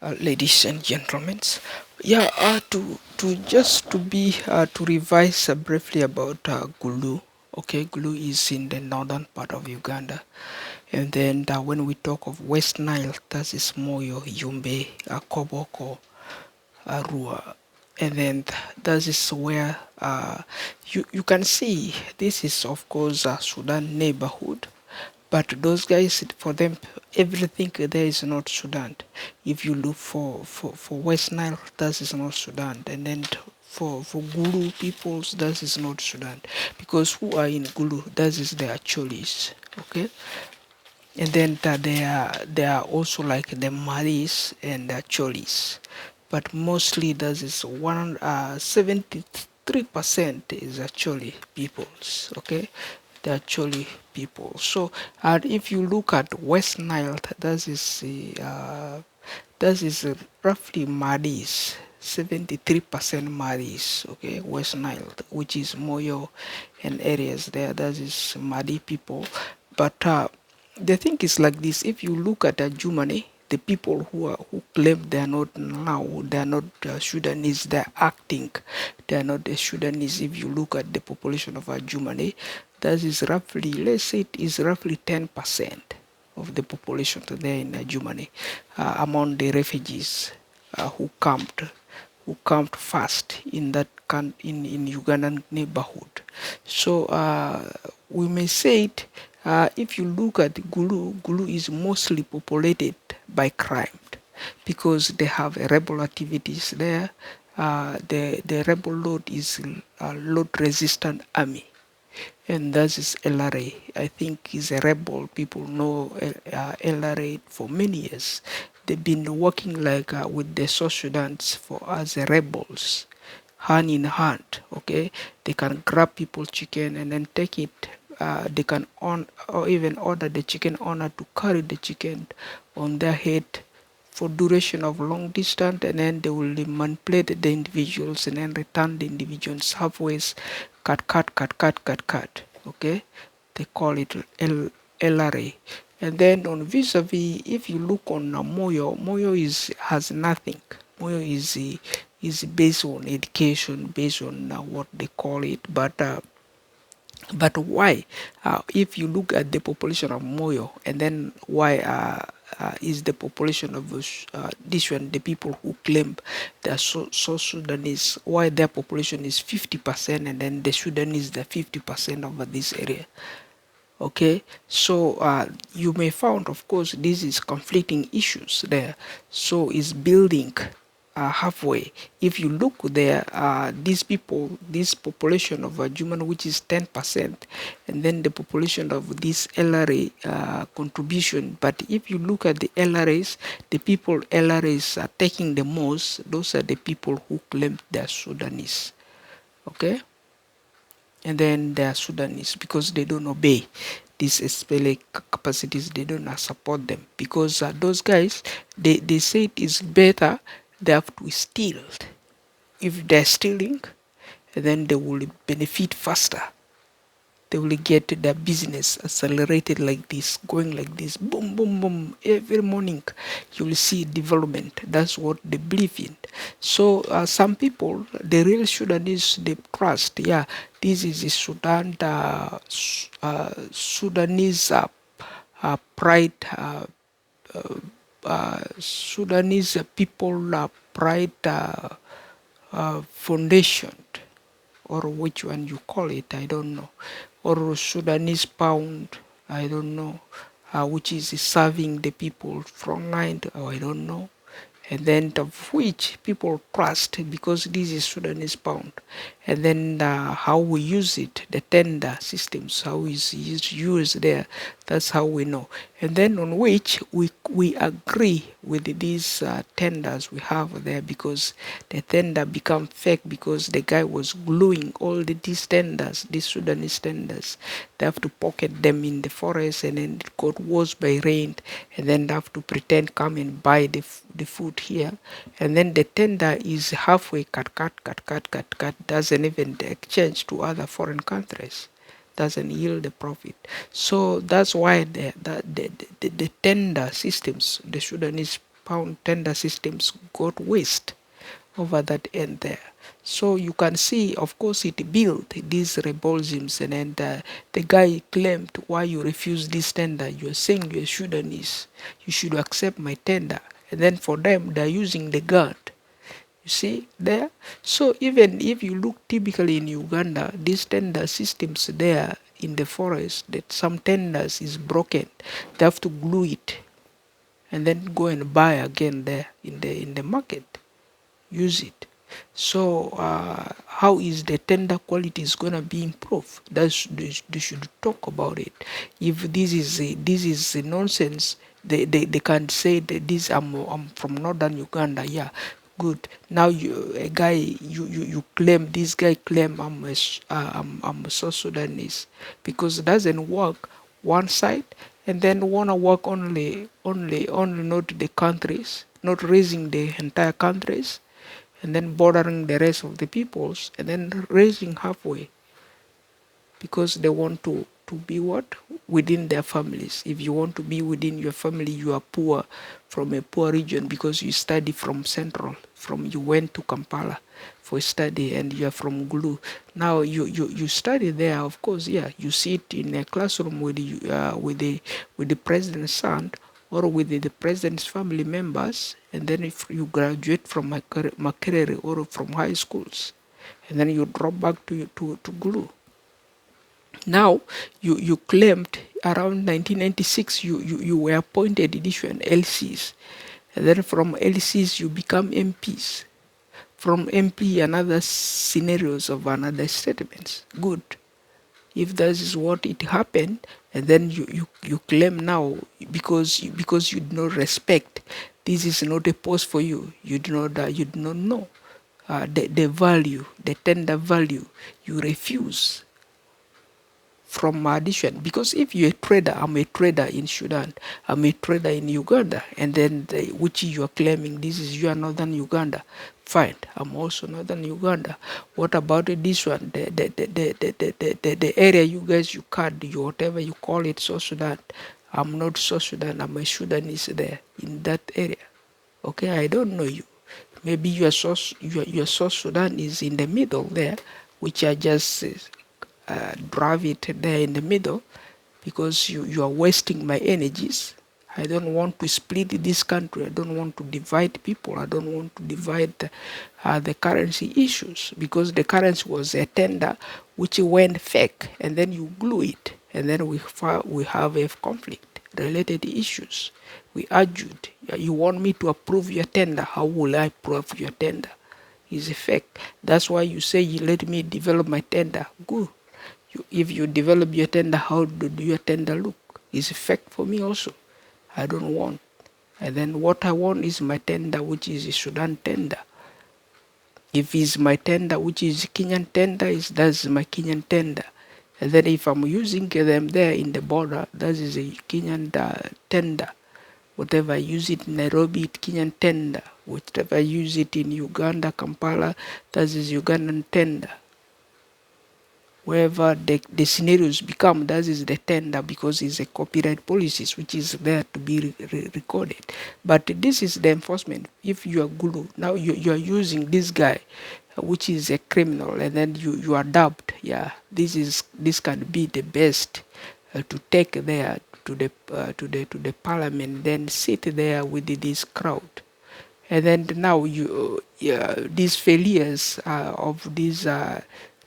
Ladies and gentlemen. Yeah, to revise briefly about Gulu. Okay, Gulu is in the northern part of Uganda, and then when we talk of West Nile, that is Moyo, Yumbe, Koboko, Arua, and then that is where you can see this is of course Sudan neighborhood, but those guys, for them, everything there is not Sudan. If you look for West Nile, that is not Sudan. And then for Gulu peoples, that is not Sudan. Because who are in Gulu, that is their Cholis. Okay? And then there are also like the Malis and the Cholis. But mostly that is 73% is actually peoples. Okay? They're actually people. So, and if you look at West Nile, that is roughly Madis, 73% Madis. Okay, West Nile, which is Moyo and areas there. That is Madi people. But the thing is like this: if you look at Germany, the people who claim they are not now, they are not Sudanese, they are acting, they are not the Sudanese. If you look at the population of Germany, that is roughly, let's say it is roughly 10% of the population there in Germany, among the refugees who camped fast in that in Ugandan neighborhood. So we may say it. If you look at Gulu, Gulu is mostly populated by crime because they have rebel activities there. The rebel load is load resistant army, and that is LRA. I think he's a rebel. People know LRA for many years. They've been working like with the South Sudan's for as rebels, hand in hand. Okay, they can grab people chicken and then take it. They can on or even order the chicken owner to carry the chicken on their head for duration of long distance, and then they will manipulate the individuals and then return the individuals halfway, cut. Okay, they call it LRA. And then on vis-a-vis, if you look on Moyo, Moyo has nothing. Moyo is based on education, based on what they call it, but why? If you look at the population of Moyo, and then why is the population of this one, the people who claim they are so Sudanese, why their population is 50%, and then the Sudanese the 50% over this area? Okay, so you may found, of course, this is conflicting issues there. So is building halfway. If you look there, these people, this population of human, which is 10%, and then the population of this LRA contribution. But if you look at the LRAs, the people LRAs are taking the most. Those are the people who claim they are Sudanese. Okay, and then they are Sudanese because they don't obey these SPLA capacities. They don't support them because those guys, they say it is better they have to steal. If they're stealing, then they will benefit faster. They will get their business accelerated like this, going like this, boom, boom, boom. Every morning you will see development. That's what they believe in. So some people, the real Sudanese, they trust, yeah, this is the Sudan, Sudanese pride, Sudanese people pride foundation, or which one you call it, I don't know, or Sudanese pound, I don't know, which is serving the people frontline, or I don't know, and then of which people trust because this is Sudanese pound, and then how we use it, the tender systems, how is used there, that's how we know, and then on which we agree with these tenders we have there, because the tender become fake because the guy was gluing all these tenders, these Sudanese tenders. They have to pocket them in the forest, and then it got washed by rain, and then they have to pretend come and buy the food here, and then the tender is halfway cut, doesn't even exchange to other foreign countries, doesn't yield the profit. So that's why the tender systems, the Sudanese pound tender systems got waste over that end there. So you can see, of course, it built these rebellions, and then the guy claimed, why you refuse this tender? You're saying you're Sudanese. You should accept my tender. And then for them, they're using the gun. You see there? So even if you look typically in Uganda, these tender systems there in the forest, that some tenders is broken. They have to glue it and then go and buy again there in the market. Use it. So how is the tender quality is gonna be improved? They should talk about it. If this is a nonsense, they can say that this I'm from northern Uganda. Yeah, good. Now a guy you claim, this guy claim I'm a South Sudanese, because it doesn't work one side, and then wanna work only not the countries, not raising the entire countries, and then bordering the rest of the peoples, and then raising halfway, because they want to be what? Within their families. If you want to be within your family, you are poor, from a poor region, because you study from Central, you went to Kampala for study, and you are from Gulu. Now you study there, of course, yeah, you sit in a classroom with the president's son, or with the president's family members, and then if you graduate from Makerere or from high schools, and then you drop back to Gulu. Now, you claimed around 1996 you were appointed edition LCs. And then from LCs you become MPs. From MP, another scenarios of another statements. Good. If that is what it happened, and then you claim now, because you do not respect, this is not a post for you. You do not know the value, the tender value. You refuse from addition, because if you're a trader, I'm a trader in Sudan, I'm a trader in Uganda, and then which you are claiming this is your northern Uganda, fine, I'm also northern Uganda. What about this one, the area you guys you cut, you whatever you call it, South Sudan? I'm not South Sudan, I'm a Sudanese there in that area. Okay, I don't know you. Maybe your South Sudan is in the middle there, which I just drive it there in the middle, because you are wasting my energies. I don't want to split this country. I don't want to divide people. I don't want to divide the currency issues, because the currency was a tender which went fake, and then you glue it, and then we have a conflict related issues. We argued. You want me to approve your tender? How will I approve your tender? It's a fake. That's why you say you let me develop my tender. Good. If you develop your tender, how do your tender look? It's a fact for me also. I don't want. And then what I want is my tender, which is a Sudan tender. If it's my tender, which is Kenyan tender, that's my Kenyan tender. And then if I'm using them there in the border, that is a Kenyan tender. Whatever I use it in Nairobi, it's Kenyan tender. Whatever I use it in Uganda, Kampala, that is Ugandan tender. Wherever the scenarios become, that is the tender, because it's a copyright policies which is there to be recorded. But this is the enforcement. If you are Gulu, now you are using this guy, which is a criminal, and then you are dubbed. Yeah, this can be the best to take there to the parliament, then sit there with this crowd. And then now these failures of these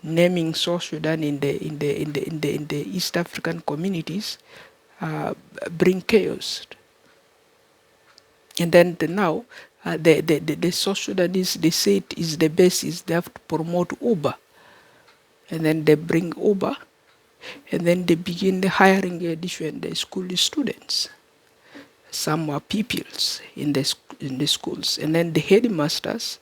naming South Sudan in the East African communities bring chaos. And then now the South Sudanese, they say it is the basis. They have to promote Uber, and then they bring Uber, and then they begin the hiring the school students. Some are pupils in the schools, and then the headmasters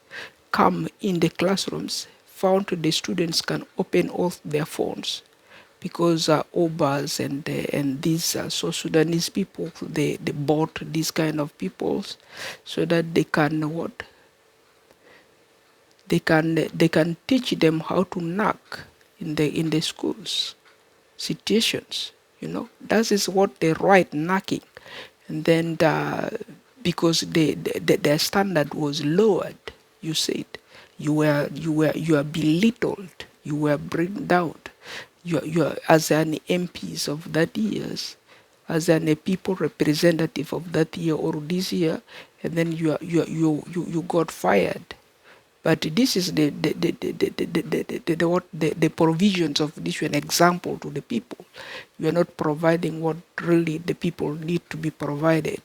come in the classrooms, found the students can open all their phones, because Ubers and these South Sudanese people, they bought these kind of peoples, so that they can what? They can teach them how to knock in the schools situations. That is what they write, knocking. And then because their standard was lowered. You said you are belittled, you were bring down. You are as an MPs of that years, as an a people representative of that year or this year, and then you got fired. But this is the provisions of this, an example to the people. You are not providing what really the people need to be provided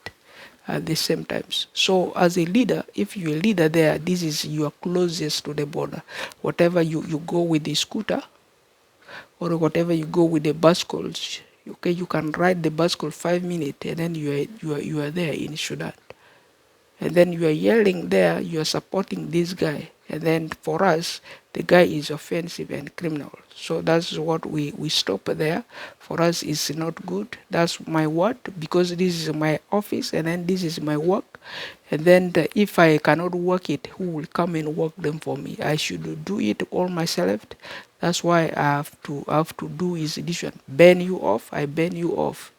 at the same times. So as a leader, if you're a leader there, this is you are closest to the border. Whatever you go with the scooter, or whatever you go with the bicycles, okay, you can ride the bicycle 5 minutes and then you are there in Sudan. And then you are yelling there, you are supporting this guy. And then for us, the guy is offensive and criminal. So that's what we stop there. For us, it's not good. That's my word, because this is my office and then this is my work. And then if I cannot work it, who will come and work them for me? I should do it all myself. That's why I have to do is this one. Ban you off, I ban you off,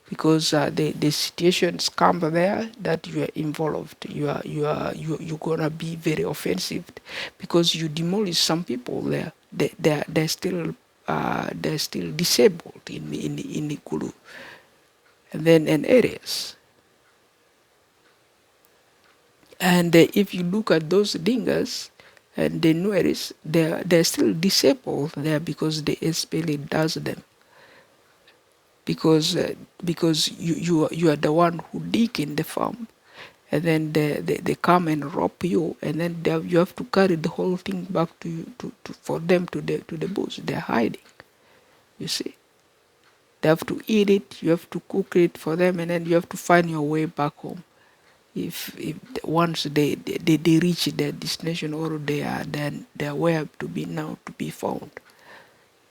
because the situations come there that you are involved, you're gonna be very offensive, because you demolish some people there. They're still disabled in the Kulu and then in areas. And if you look at those Dingas and the Nueris, they're still disabled there because the SPLA does them. Because you are the one who dig in the farm, and then they come and rob you, and then you have to carry the whole thing back to you for them to the bush. They're hiding. You see, they have to eat it. You have to cook it for them, and then you have to find your way back home. If once they reach their destination, or they are where to be now to be found.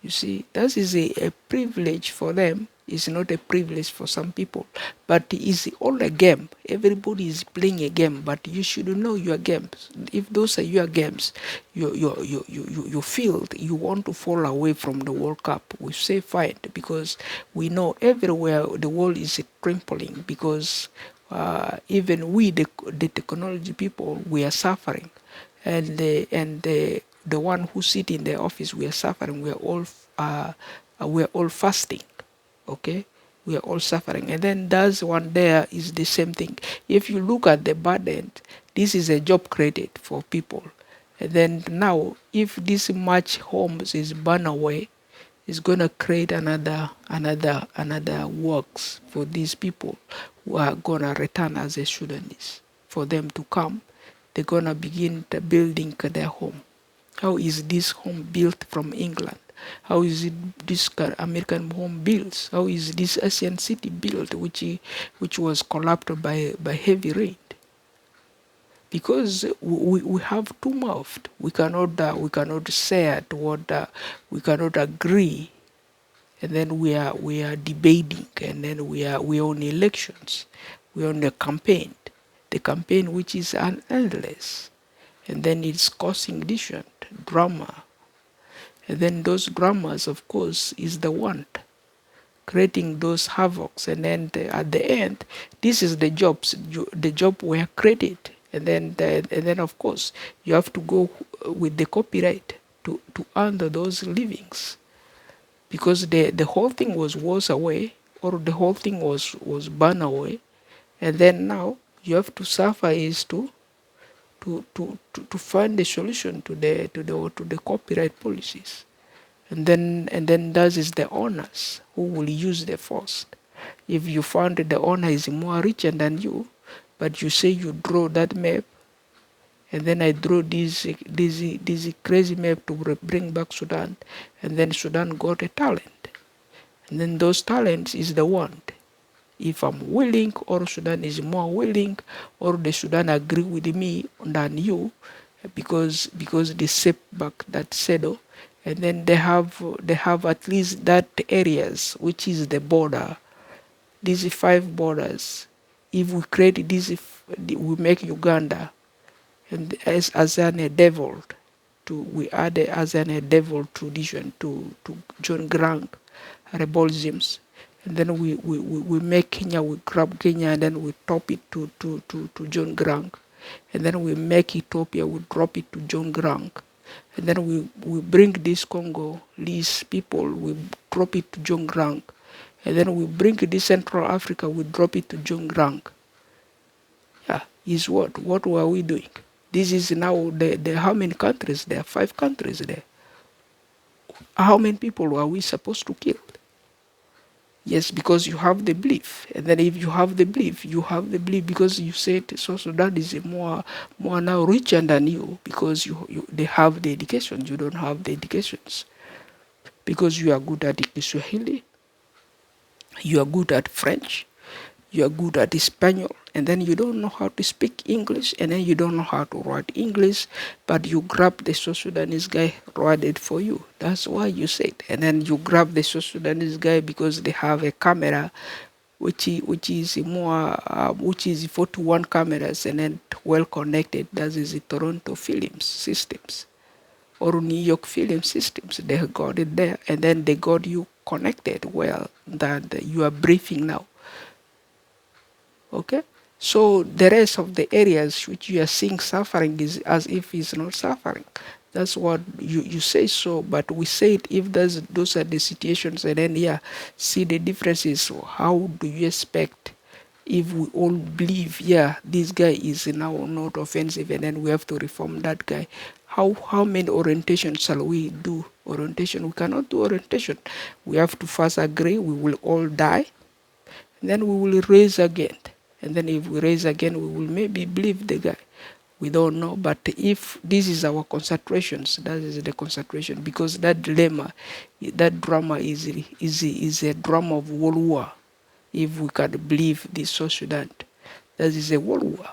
You see, that is a privilege for them. It's not a privilege for some people. But it's all a game. Everybody is playing a game, but you should know your games. If those are your games, you feel you want to fall away from the World Cup, we say fine, because we know everywhere the world is crippling, because even we, the technology people, we are suffering. And the one who sit in the office, we are suffering. We are all fasting. Okay, we are all suffering. And then that's one there is the same thing. If you look at the bad end, this is a job created for people. And then now, if this much homes is burned away, it's gonna create another works for these people who are gonna return as a Sudanese. For them to come, they're gonna begin building their home. How is this home built from England? How is it this American home built? How is this Asian city built, which was collapsed by heavy rain? Because we have two mouths. We cannot say what we cannot agree, and then we are debating, and then we are on elections, we are on the campaign which is endless, and then it's causing different drama. And then those dramas, of course, is the one creating those havocs. And then at the end, this is the jobs. The job were created. And then of course, you have to go with the copyright to earn those livings. Because the whole thing was washed away, or the whole thing was burned away. And then now, you have to suffer is to find a solution to the copyright policies, and then that is the owners who will use the force. If you found that the owner is more richer than you, but you say you draw that map, and then I draw this crazy map to bring back Sudan, and then Sudan got a talent, and then those talents is the one. If I'm willing, or Sudan is more willing, or the Sudan agree with me than you, because they set back that saddle, and then they have at least that areas which is the border. These 5 borders. If we create this, we make Uganda, and as a devil, we add as a devil tradition to John Grant rebellisms. And then we make Kenya, we grab Kenya, and then we top it to John Grant. And then we make Ethiopia, we drop it to John Grant. And then we bring this Congolese people, we drop it to John Grant. And then we bring this Central Africa, we drop it to John Grant. Yeah, is what? What were we doing? This is now the how many countries there? 5 countries there. How many people are we supposed to kill? Yes, because you have the belief. And then if you have the belief, you have the belief because you said South Sudan is more now richer than you because they have the education. You don't have the educations. Because you are good at Kiswahili, you are good at French, you are good at Spanish, and then you don't know how to speak English, and then you don't know how to write English, but you grab the South Sudanese guy, write it for you. That's why you said. And then you grab the South Sudanese guy because they have a camera which is 41 cameras and then well connected. That is the Toronto Film Systems or New York Film Systems. They got it there, and then they got you connected well that you are briefing now. Okay, so the rest of the areas which you are seeing suffering is as if it's not suffering. That's what you say so, but we say it if those are the situations, and then yeah, see the differences. So how do you expect if we all believe, yeah, this guy is now not offensive, and then we have to reform that guy? How many orientation shall we do? Orientation, we cannot do orientation. We have to first agree we will all die, and then we will raise again. And then if we raise again, we will maybe believe the guy. We don't know, but if this is our concentrations, that is the concentration, because that dilemma, that drama is a drama of world war. If we can believe this South Sudan, that is a world war.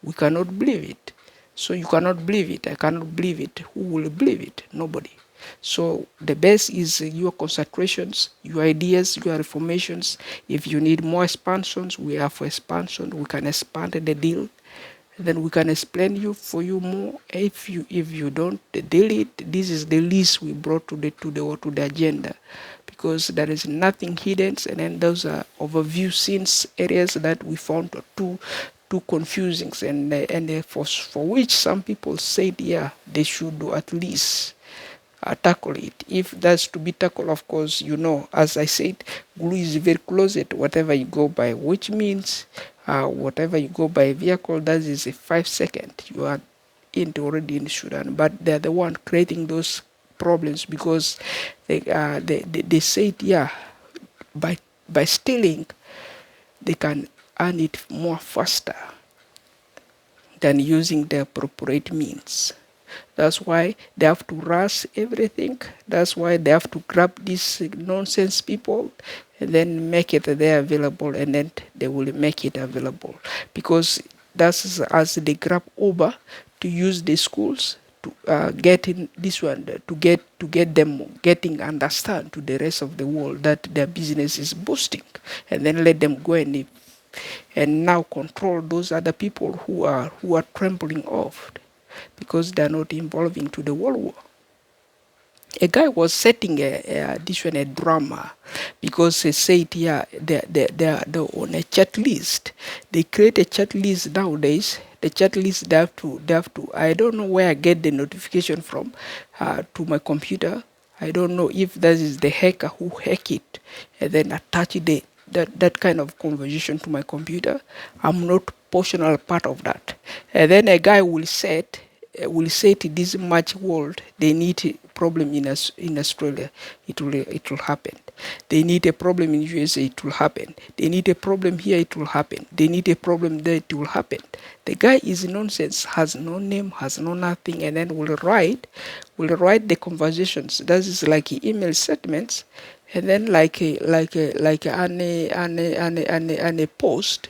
We cannot believe it. So you cannot believe it. I cannot believe it. Who will believe it? Nobody. So the best is your concentrations, your ideas, your reformations. If you need more expansions, we are for expansion. We can expand the deal. Then we can explain for you more. If you don't deal it, this is the least we brought to the agenda, because there is nothing hidden, and then those are overview scenes areas that we found too confusing, and for which some people said yeah they should do at least tackle it. If that's to be tackled, of course, as I said, glue is very closet, whatever you go by, which means whatever you go by vehicle, that is a 5 second, you are already in Sudan. But they're the one creating those problems because they said, yeah, by stealing, they can earn it more faster than using the appropriate means. That's why they have to rush everything. That's why they have to grab these nonsense people and then make it there available, and then they will make it available. Because that's as they grab over to use the schools to get in this one, to get them getting understand to the rest of the world that their business is boosting, and then let them go and now control those other people who are trampling off because they are not involving to the world war. A guy was setting a drama because he said, yeah, they're on a chat list. They create a chat list nowadays. The chat list, they have to, I don't know where I get the notification from to my computer. I don't know if that is the hacker who hack it and then attach that kind of conversation to my computer. I'm not portional part of that. And then a guy will say to this much world, they need a problem in Australia, it will happen. They need a problem in USA, it will happen. They need a problem here, it will happen. They need a problem there, it will happen. The guy is nonsense, has no name, has no nothing, and then will write the conversations. That is like email statements, and then like a post.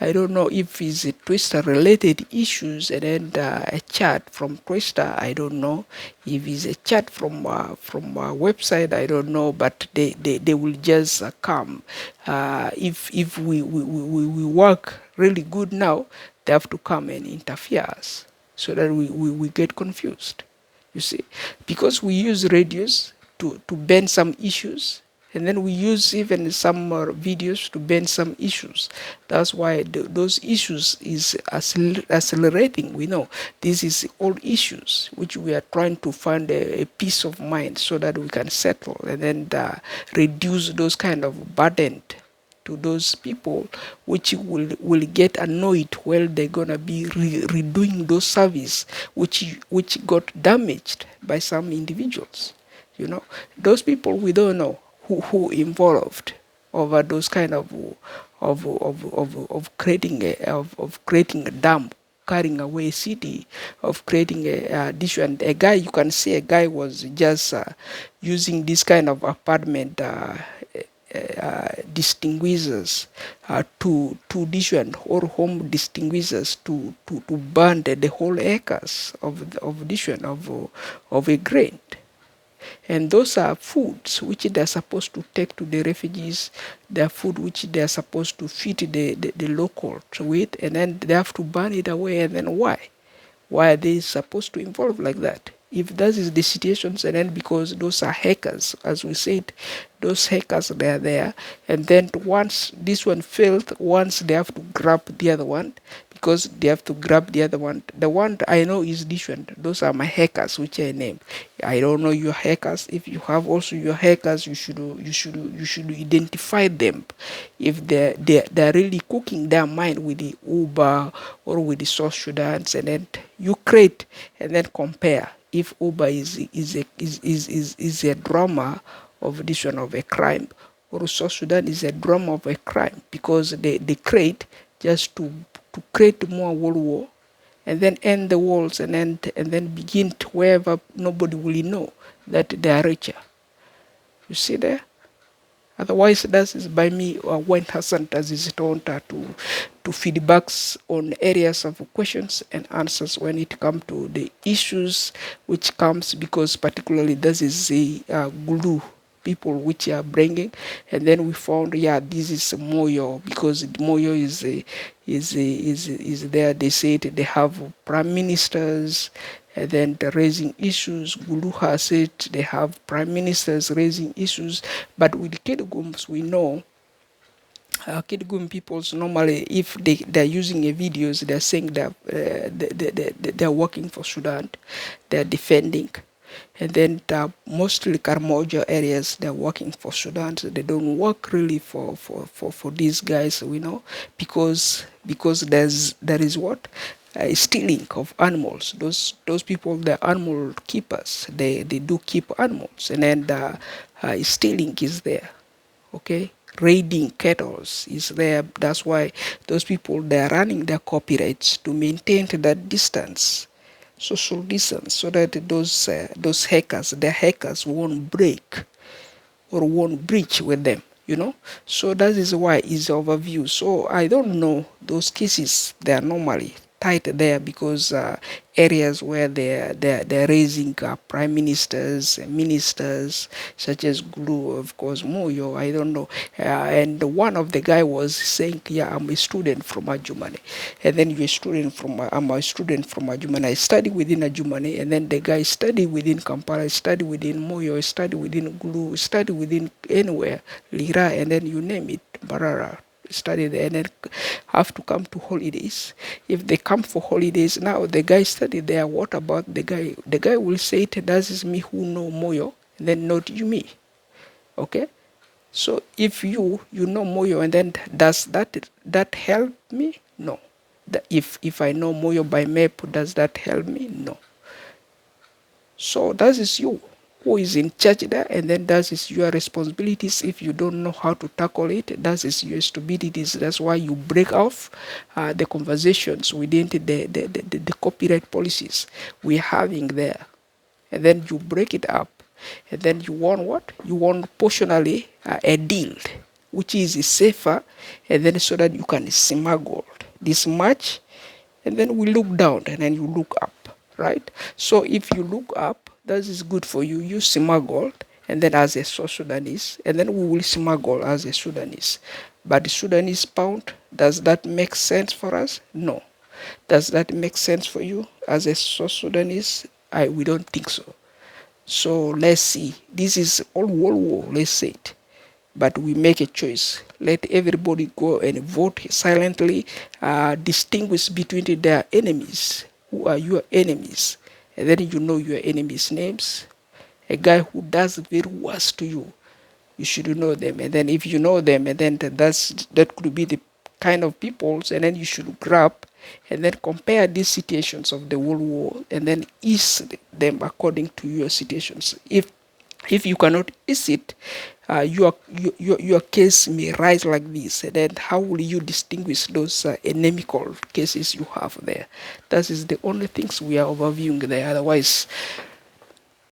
I don't know if it's a Twister related issues, and then a chat from Twister. I don't know if it's a chat from a website. I don't know, but they will just come. If we work really good now, they have to come and interfere us so that we get confused. You see, because we use radios to bend some issues. And then we use even some videos to bend some issues. That's why those issues is accelerating. We know this is all issues which we are trying to find a peace of mind so that we can settle and then reduce those kind of burden to those people which will get annoyed while they're gonna be redoing those service which got damaged by some individuals. Those people we don't know who involved over those kind of creating a dam, carrying away a city, of creating a dish. And a guy, you can see a guy was just using this kind of apartment distinguishers to different or home distinguishers to burn the whole acres of different of a grain. And those are foods which they are supposed to take to the refugees. They are food which they are supposed to feed the locals with, and then they have to burn it away. And then why? Why are they supposed to involve like that? If that is the situations, and then because those are hackers, as we said, those hackers, they are there, and then once this one failed, once they have to grab the other one, because they have to grab the other one. The one I know is different. Those are my hackers, which I named. I don't know your hackers. If you have also your hackers, you should identify them. If they're really cooking their mind with the Uber or with the South Sudan, and then you create and then compare. If Uber is a drama of this one of a crime, or South Sudan is a drama of a crime, because they create just to create more world war and then end the wars and then begin to wherever nobody will know that they are richer. You see there? Otherwise, that is by me when Hassan does his own to feedbacks on areas of questions and answers when it comes to the issues which comes, because particularly this is the glue people which are bringing. And then we found, this is Moyo, because Moyo is there. They said they have prime ministers and then the raising issues. Guluha said they have prime ministers raising issues. But with Kidgums, we know Kidgum peoples normally, if they're using a videos, they're saying that they're working for Sudan, they're defending. And then mostly Karmoja areas, they're working for Sudan. So they don't work really for these guys, we know, because there is what? Stealing of animals. Those people, the animal keepers, they do keep animals, and then stealing is there. Okay, raiding cattle is there. That's why those people, they are running their copyrights to maintain that distance, social distance, so that those hackers, the hackers won't break or won't breach with them. So that is why it's overview. So I don't know, those cases, they are normally tight there, because areas where they're raising prime ministers and ministers, such as Gulu, of course, Moyo, I don't know. And one of the guy was saying, I'm a student from Ajumani. And then you're a student from, I'm a student from Ajumani. I study within Ajumani, and then the guy study within Kampala, study within Moyo, study within Gulu, study within anywhere, Lira, and then you name it, Barara. Study there, and then have to come to holidays. If they come for holidays, now the guy study there, what about the guy? The guy will say, that is me who know Moyo, and then not you me. Okay? So if you know Moyo, and then does that help me? No. If I know Moyo by map, does that help me? No. So that is you who is in charge there, and then that is your responsibilities. If you don't know how to tackle it, that is your stupidities. That's why you break off the conversations within the copyright policies we're having there, and then you break it up, and then you want what? You want portionally a deal which is safer, and then so that you can smuggle this much, and then we look down, and then you look up, right? So if you look up, that is good for you. You smuggle, and then as a South Sudanese, and then we will smuggle as a Sudanese. But the Sudanese pound, does that make sense for us? No. Does that make sense for you as a South Sudanese? We don't think so. So let's see. This is all World War, let's say it. but we make a choice. Let everybody go and vote silently, distinguish between their enemies. Who are your enemies? And then you know your enemies' names. A guy who does very worse to you, you should know them. And then if you know them, and then that could be the kind of peoples, and then you should grab and then compare these situations of the world war and then ease them according to your situations. If you cannot ease it, your case may rise like this. And then how will you distinguish those inimical cases you have there? That is the only things we are overviewing there. Otherwise,